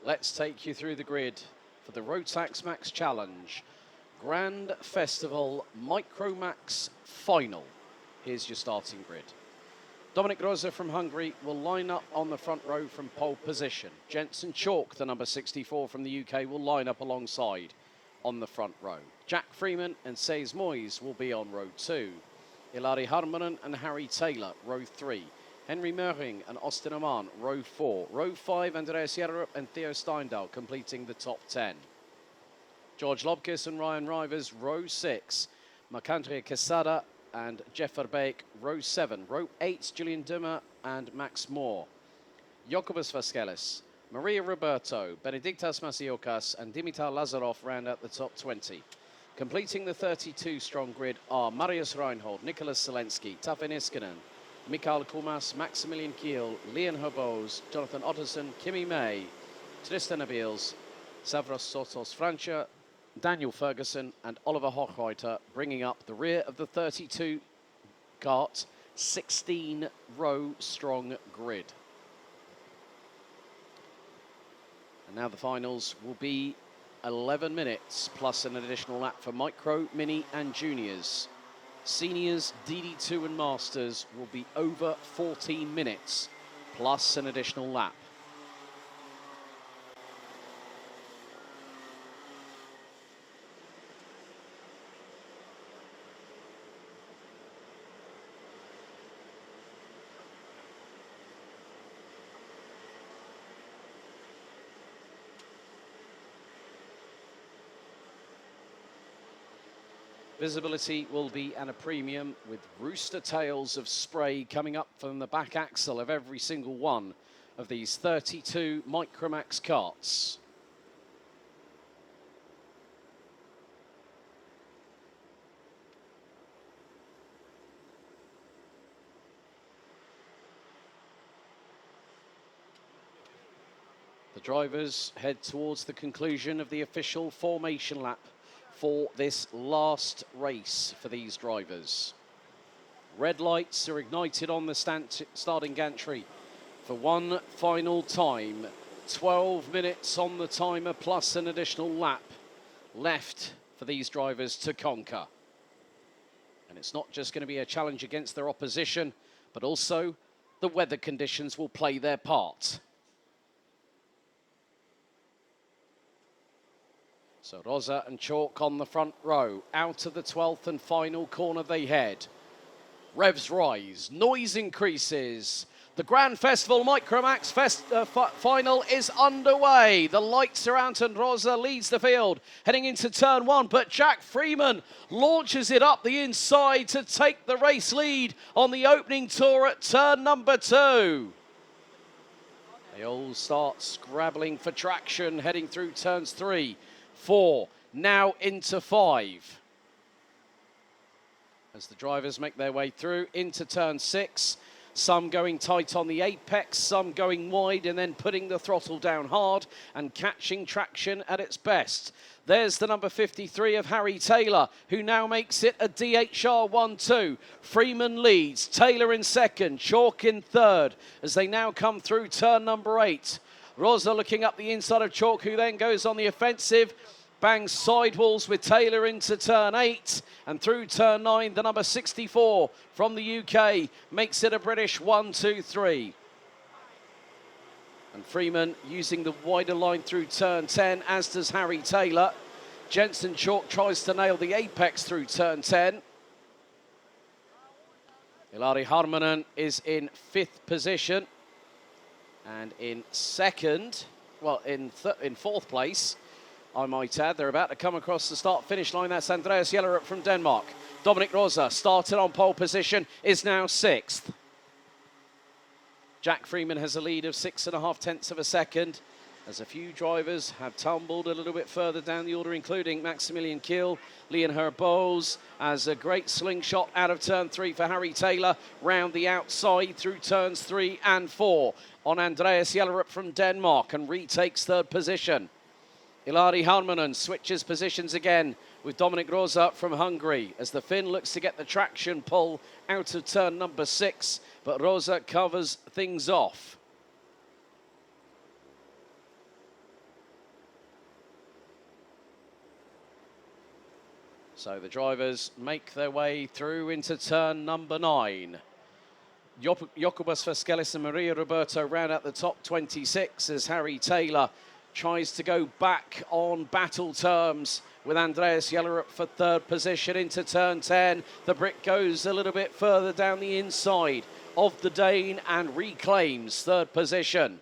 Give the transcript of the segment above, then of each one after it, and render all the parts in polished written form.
Let's take you through the grid for the Rotax Max Challenge Grand Festival Micromax Final. Here's your starting grid. Dominic Rosa from Hungary will line up on the front row from pole position. Jensen Chalk, the number 64 from the UK, will line up alongside on the front row. Jack Freeman and Seiz Moyes will be on row 2. Ilari Harmonen and Harry Taylor, row 3. Henry Möhring and Austin Oman, row 4. Row 5, Andreas Jellerup and Theo Steindal completing the top 10. George Lobkis and Ryan Rivers, row 6. Marc-André Quesada and Jeff Verbeek, row 7. Row 8, Julian Dummer and Max Moore. Jokubas Vasquez, Maria Roberto, Benediktas Masiokas and Dimitar Lazarov round out the top 20. Completing the 32-strong grid are Marius Reinhold, Nicholas Zelensky, Tafe Niskanen, Mikael Kumas, Maximilian Kiel, Leon Hobos, Jonathan Otterson, Kimi May, Tristan Abils, Savros Sotos Francia, Daniel Ferguson and Oliver Hochreiter bringing up the rear of the 32 kart 16-row strong grid. And now the finals will be 11 minutes plus an additional lap for micro, mini and juniors. Seniors, DD2 and Masters will be over 14 minutes plus an additional lap. Visibility will be at a premium with rooster tails of spray coming up from the back axle of every single one of these 32 Micromax karts. The drivers head towards the conclusion of the official formation lap for this last race for these drivers. Red lights are ignited on the starting gantry for one final time. 12 minutes on the timer plus an additional lap left for these drivers to conquer. And it's not just going to be a challenge against their opposition, but also the weather conditions will play their part. So Rosa and Chalk on the front row. Out of the 12th and final corner they head. Revs rise, noise increases. The Grand Festival Micromax final is underway. The lights are out and Rosa leads the field heading into turn 1. But Jack Freeman launches it up the inside to take the race lead on the opening tour at turn number 2. They all start scrabbling for traction heading through turns 3. 4, now into 5. As the drivers make their way through into turn 6, some going tight on the apex, some going wide and then putting the throttle down hard and catching traction at its best. There's the number 53 of Harry Taylor, who now makes it a DHR 1-2. Freeman leads, Taylor in second, Chalk in third, as they now come through turn number 8. Rosa looking up the inside of Chalk, who then goes on the offensive, bangs sidewalls with Taylor into turn 8, and through turn 9, the number 64 from the UK makes it a British 1-2-3. And Freeman using the wider line through turn 10, as does Harry Taylor. Jensen Chalk tries to nail the apex through turn 10. Ilari Harmonen is in 5th position. And in second, well, in 4th place, I might add, they're about to come across the start-finish line. That's Andreas Jellerup from Denmark. Dominic Rosa, started on pole position, is now 6th. Jack Freeman has a lead of 6.5 tenths of a second, as a few drivers have tumbled a little bit further down the order, including Maximilian Kiel, Leon Herbos, as a great slingshot out of turn 3 for Harry Taylor, round the outside through turns 3 and 4 on Andreas Jellerup from Denmark and retakes 3rd position. Ilari Harmonen switches positions again with Dominic Rosa from Hungary as the Finn looks to get the traction pull out of turn number 6, but Rosa covers things off. So the drivers make their way through into turn number 9. Jokubas Vasquez and Maria Roberto round out the top 26 as Harry Taylor tries to go back on battle terms with Andreas Jellerup for 3rd position into turn 10. The Brit goes a little bit further down the inside of the Dane and reclaims 3rd position.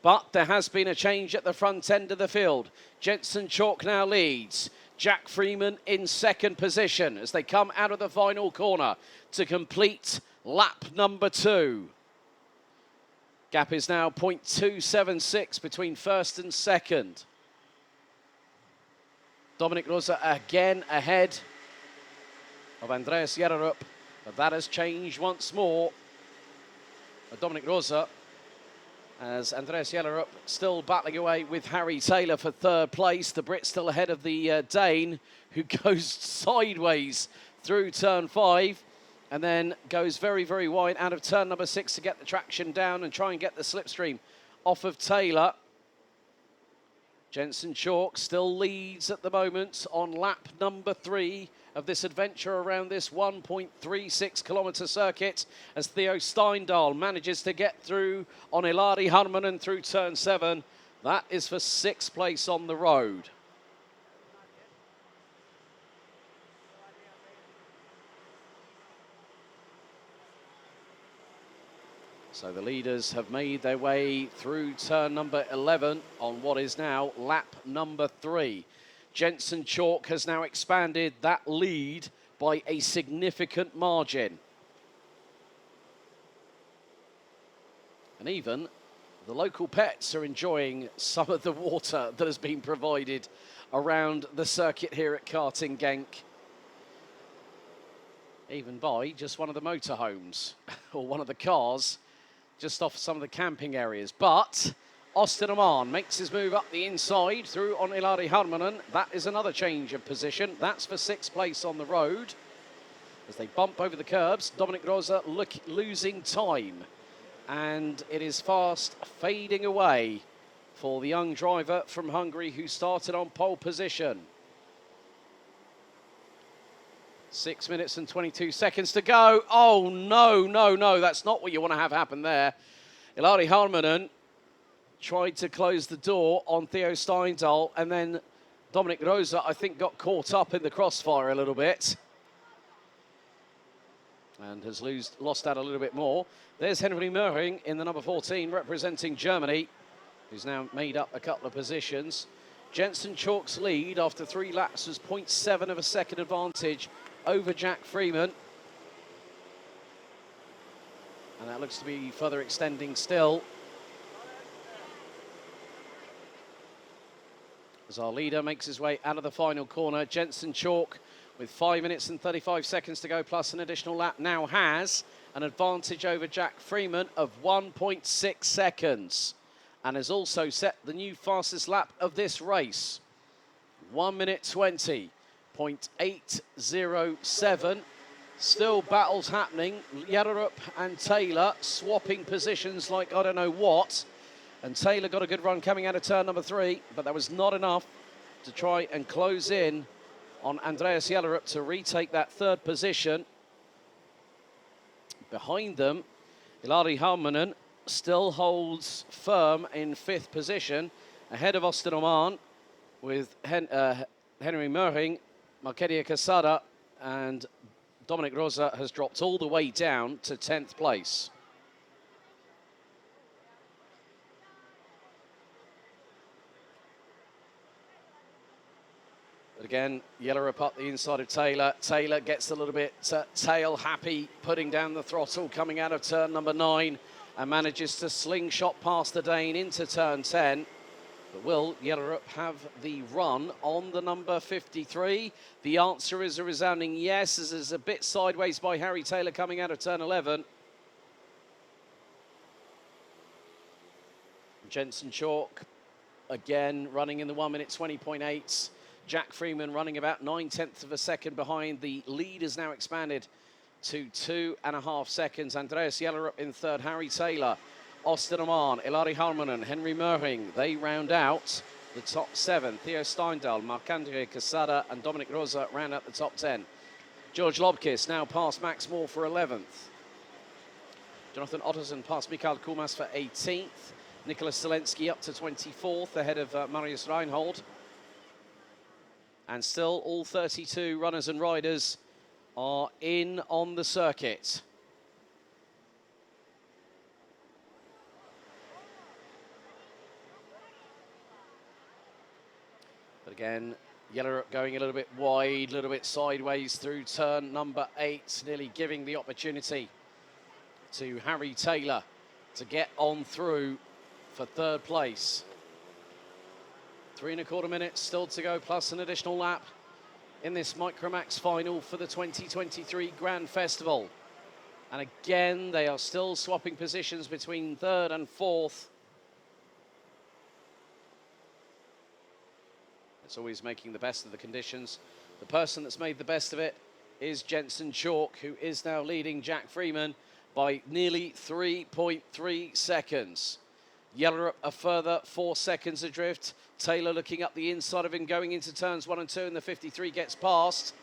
But there has been a change at the front end of the field. Jensen Chalk now leads. Jack Freeman in 2nd position as they come out of the final corner to complete lap number 2. Gap is now 0.276 between 1st and 2nd. Dominic Rosa again ahead of Andreas Jellerup, but that has changed once more. Dominic Rosa, as Andreas Jellerup still battling away with Harry Taylor for 3rd place. The Brit still ahead of the Dane, who goes sideways through turn 5 and then goes very, very wide out of turn number 6 to get the traction down and try and get the slipstream off of Taylor. Jensen Chalk still leads at the moment on lap number 3 of this adventure around this 1.36 kilometre circuit as Theo Steindal manages to get through on Ilari Harmanen through turn 7. That is for 6th place on the road. So the leaders have made their way through turn number 11 on what is now lap number 3. Jensen Chalk has now expanded that lead by a significant margin. And even the local pets are enjoying some of the water that has been provided around the circuit here at Karting Genk. Even by just one of the motorhomes or one of the cars just off some of the camping areas. But Austin Oman makes his move up the inside through on Ilari Harmanen. That is another change of position. That's for 6th place on the road. As they bump over the curbs, Dominic Rosa losing time. And it is fast fading away for the young driver from Hungary who started on pole position. 6 minutes and 22 seconds to go. Oh, no. That's not what you want to have happen there. Ilari Harmanen tried to close the door on Theo Steindal, and then Dominic Rosa, I think, got caught up in the crossfire a little bit and has lost out a little bit more. There's Henry Möhring in the number 14 representing Germany, who's now made up a couple of positions. Jensen Chalk's lead after 3 laps was 0.7 of a second advantage over Jack Freeman. And that looks to be further extending still. As our leader makes his way out of the final corner, Jensen Chalk, with 5 minutes and 35 seconds to go, plus an additional lap, now has an advantage over Jack Freeman of 1.6 seconds. And has also set the new fastest lap of this race. 1 minute 20.807. Still battles happening. Jellerup and Taylor swapping positions like I don't know what. And Taylor got a good run coming out of turn number 3, but that was not enough to try and close in on Andreas Jellerup to retake that 3rd position. Behind them, Ilari Harmanen still holds firm in 5th position, ahead of Austin Oman with Henry Möhring, Markedia Casada, and Dominic Rosa has dropped all the way down to 10th place. But again, Jellerup up the inside of Taylor. Taylor gets a little bit tail happy, putting down the throttle, coming out of turn number 9, and manages to slingshot past the Dane into turn 10. But will Jellerup have the run on the number 53? The answer is a resounding yes, as is a bit sideways by Harry Taylor coming out of turn 11. Jensen Chalk again running in the 1 minute 20.8. Jack Freeman running about 9/10 of a second behind. The lead is now expanded to 2.5 seconds. Andreas Jellerup in 3rd. Harry Taylor, Austin Oman, Ilari Harmanen, Henry Möhring. They round out the top 7. Theo Steindal, Marc-Andre Quesada and Dominic Rosa round out the top 10. George Lobkis now past Max Moore for 11th. Jonathan Otterson past Mikael Kumas for 18th. Nicholas Zelensky up to 24th, ahead of Marius Reinhold. And still all 32 runners and riders are in on the circuit. But again, Yellerup going a little bit wide, a little bit sideways through turn number 8, nearly giving the opportunity to Harry Taylor to get on through for 3rd place. 3¼ minutes still to go, plus an additional lap in this Micromax final for the 2023 Grand Festival. And again, they are still swapping positions between 3rd and 4th. It's always making the best of the conditions. The person that's made the best of it is Jensen Chalk, who is now leading Jack Freeman by nearly 3.3 seconds. Yellerup a further 4 seconds adrift. Taylor looking up the inside of him, going into turns 1 and 2, and the 53 gets past.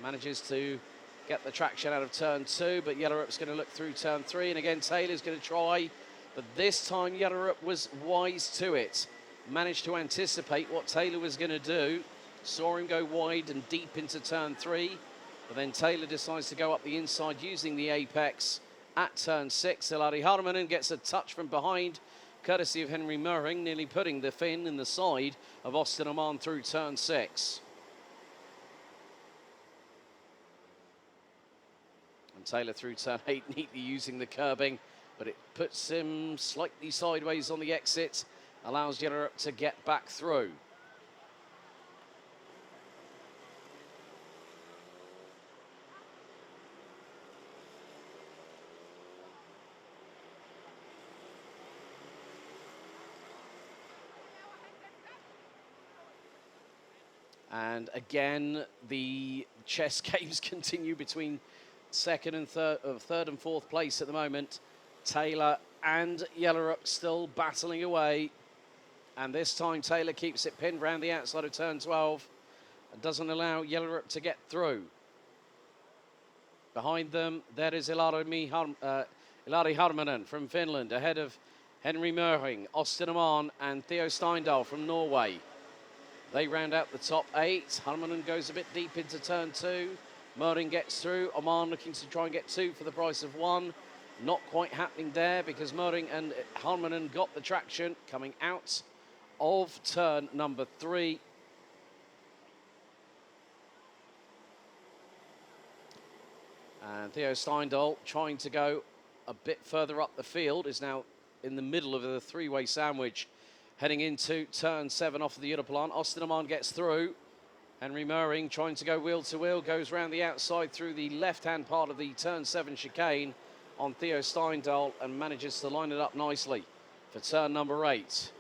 Manages to get the traction out of turn 2, but Yellerup's going to look through turn 3, and again Taylor's going to try, but this time Yellerup was wise to it. Managed to anticipate what Taylor was going to do. Saw him go wide and deep into turn 3, but then Taylor decides to go up the inside using the apex at turn 6. Ilari Harmanen gets a touch from behind, courtesy of Henry Murring, nearly putting the fin in the side of Austin Oman through turn 6. And Taylor through turn 8, neatly using the curbing, but it puts him slightly sideways on the exit, allows Yellerup to get back through. And again, the chess games continue between third and 4th place at the moment. Taylor and Yellerup still battling away. And this time Taylor keeps it pinned round the outside of turn 12 and doesn't allow Yellerup to get through. Behind them, there is Ilari Harmanen from Finland, ahead of Henry Murring, Austin Oman and Theo Steindal from Norway. They round out the top 8. Harmanen goes a bit deep into turn 2. Murring gets through. Oman looking to try and get 2 for the price of 1. Not quite happening there because Murring and Harmanen got the traction coming out of turn number 3. And Theo Steindal, trying to go a bit further up the field, is now in the middle of the 3-way sandwich, heading into turn 7 off of the Europlan. Austin Oman gets through. Henry Murring trying to go wheel to wheel, goes round the outside through the left-hand part of the turn 7 chicane on Theo Steindal and manages to line it up nicely for turn number 8.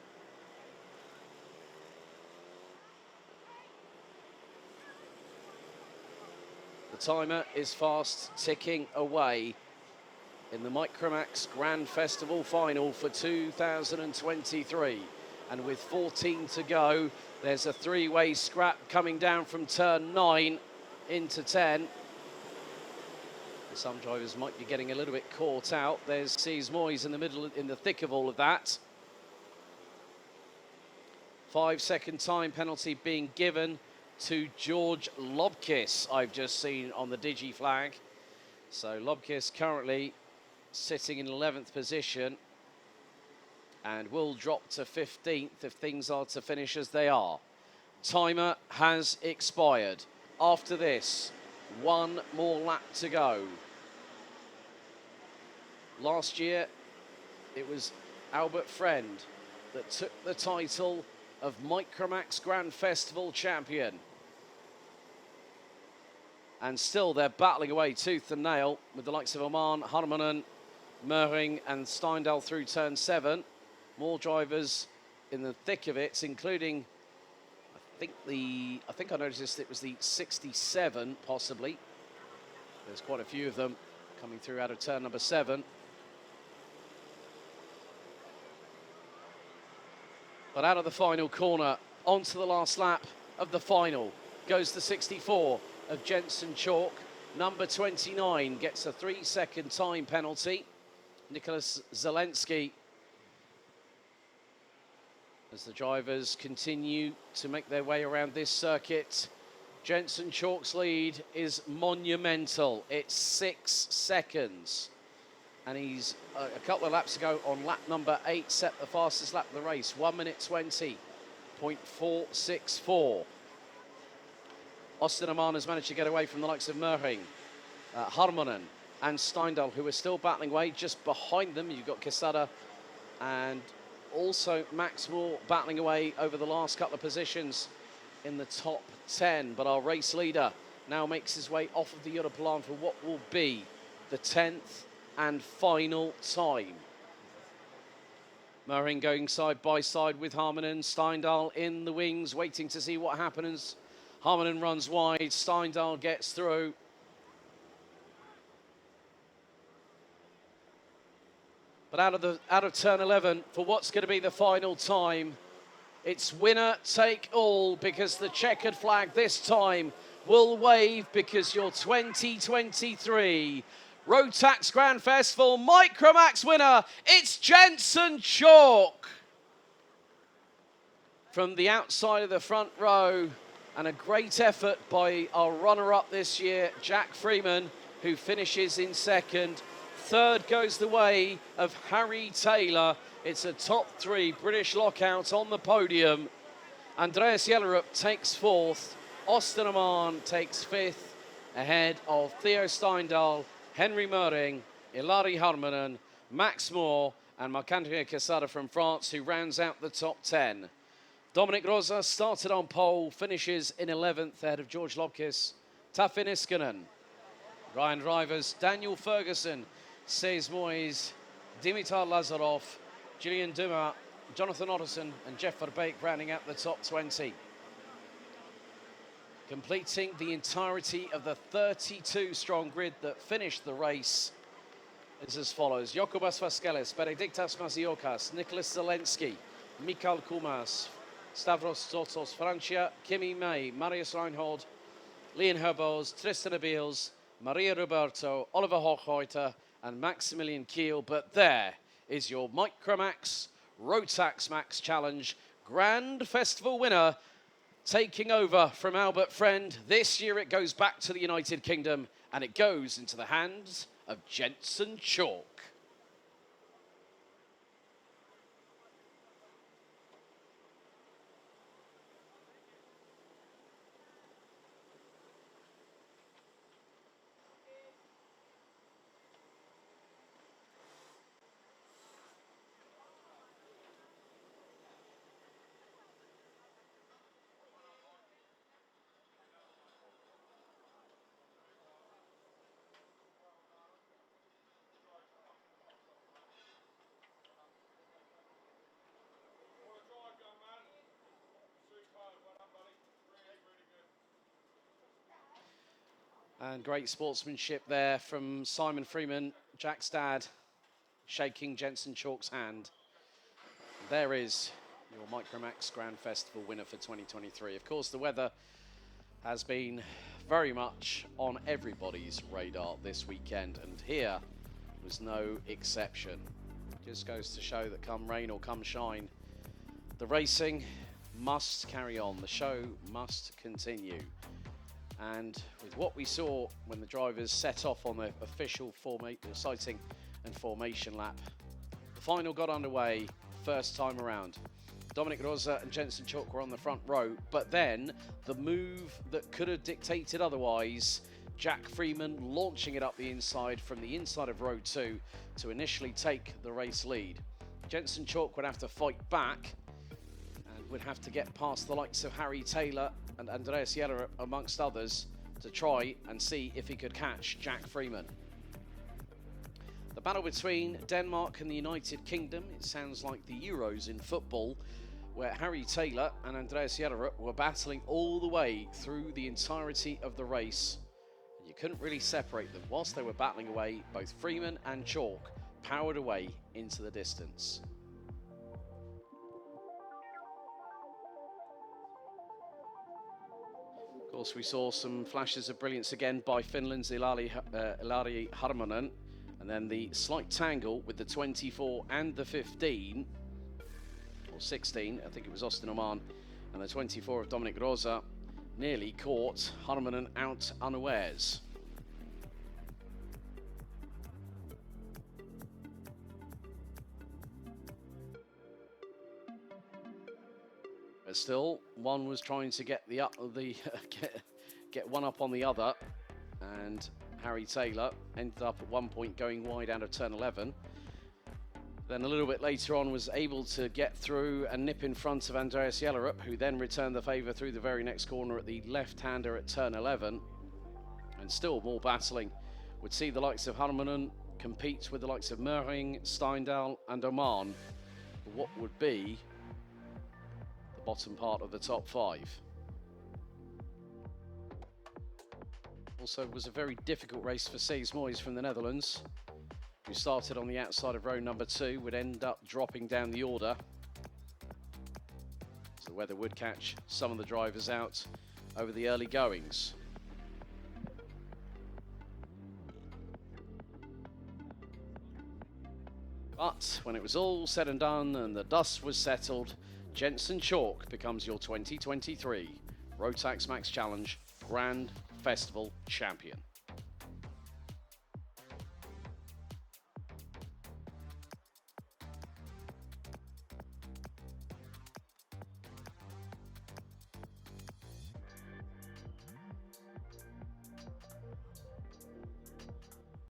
The timer is fast ticking away in the Micromax Grand Festival final for 2023. And with 14 to go, there's a 3-way scrap coming down from turn 9 into 10. Some drivers might be getting a little bit caught out. There's Sees Moyes in the middle, in the thick of all of that. 5-second time penalty being given to George Lobkis, I've just seen on the Digi flag. So Lobkis currently sitting in 11th position and will drop to 15th if things are to finish as they are. Timer has expired. After this, 1 more lap to go. Last year, it was Albert Friend that took the title of Micromax Grand Festival champion. And still they're battling away tooth and nail with the likes of Oman, Harmanen, Murring and Steindal through turn 7. More drivers in the thick of it, including, I think I noticed it was the 67 possibly. There's quite a few of them coming through out of turn number 7. But out of the final corner, onto the last lap of the final, goes the 64 of Jensen Chalk. Number 29 gets a 3-second time penalty. Nicholas Zelensky, as the drivers continue to make their way around this circuit. Jensen Chalk's lead is monumental. It's 6 seconds. And he's a couple of laps ago on lap number 8, set the fastest lap of the race, 1 minute 20.464. Austin Aman has managed to get away from the likes of Merring, Harmonen and Steindal, who are still battling away. Just behind them, you've got Quesada and also Max Moore battling away over the last couple of positions in the top 10. But our race leader now makes his way off of the Europlan for what will be the 10th and final time. Merring going side by side with Harmonen. Steindal in the wings, waiting to see what happens. Harmonen runs wide, Steindal gets through. But out of turn 11, for what's going to be the final time, it's winner take all, because the checkered flag this time will wave, because your 2023 Rotax Grand Festival Micromax winner, it's Jensen Chalk. From the outside of the front row, and a great effort by our runner-up this year, Jack Freeman, who finishes in second. Third goes the way of Harry Taylor. It's a top 3 British lockout on the podium. Andreas Jellerup takes 4th. Austin Aman takes 5th, ahead of Theo Steindal, Henry Merring, Ilari Harmonen, Max Moore, and Marc-André Quesada from France, who rounds out the top 10. Dominic Rosa started on pole, finishes in 11th, ahead of George Lopkis, Tafin Iskanen. Ryan drivers, Daniel Ferguson, Cés Moyes, Dimitar Lazarov, Julian Dumas, Jonathan Otterson, and Jeff Verbeek rounding out the top 20. Completing the entirety of the 32-strong grid that finished the race is as follows: Jokubas Vasquez, Benediktas Maziokas, Nicholas Zelensky, Mikhail Kumas, Stavros Zotos, Francia, Kimi May, Marius Reinhold, Leon Herbos, Tristan Abils, Maria Roberto, Oliver Hochheuter, and Maximilian Kiel. But there is your Micromax Rotax Max Challenge Grand Festival winner, taking over from Albert Friend. This year it goes back to the United Kingdom, and it goes into the hands of Jensen Chalk. And great sportsmanship there from Simon Freeman, Jack's dad, shaking Jensen Chalk's hand. There is your Micromax Grand Festival winner for 2023. Of course, the weather has been very much on everybody's radar this weekend, and here was no exception. Just goes to show that come rain or come shine, the racing must carry on. The show must continue. And with what we saw when the drivers set off on the official sighting and formation lap, the final got underway first time around. Dominic Rosa and Jensen Chalk were on the front row, but then the move that could have dictated otherwise, Jack Freeman launching it up the inside from the inside of row 2 to initially take the race lead. Jensen Chalk would have to fight back and would have to get past the likes of Harry Taylor and Andreas Jellerup, amongst others, to try and see if he could catch Jack Freeman. The battle between Denmark and the United Kingdom, it sounds like the Euros in football, where Harry Taylor and Andreas Jellerup were battling all the way through the entirety of the race. And you couldn't really separate them. Whilst they were battling away, both Freeman and Chalk powered away into the distance. Of course, we saw some flashes of brilliance again by Finland's Ilari Harmonen, and then the slight tangle with the 24 and the 15, or 16, I think it was Austin Oman, and the 24 of Dominic Rosa nearly caught Harmonen out unawares. But still, one was trying to get get one up on the other, and Harry Taylor ended up at one point going wide out of turn 11. Then a little bit later on was able to get through and nip in front of Andreas Jellerup, who then returned the favour through the very next corner at the left-hander at turn 11. And still more battling. Would see the likes of Harmonen compete with the likes of Möhring, Steindal and Oman for what would be the bottom part of the top 5. Also was a very difficult race for Cees Moyes from the Netherlands, who started on the outside of row number 2, would end up dropping down the order. So the weather would catch some of the drivers out over the early goings. But when it was all said and done and the dust was settled, Jensen Chalk becomes your 2023 Rotax Max Challenge Grand Festival champion.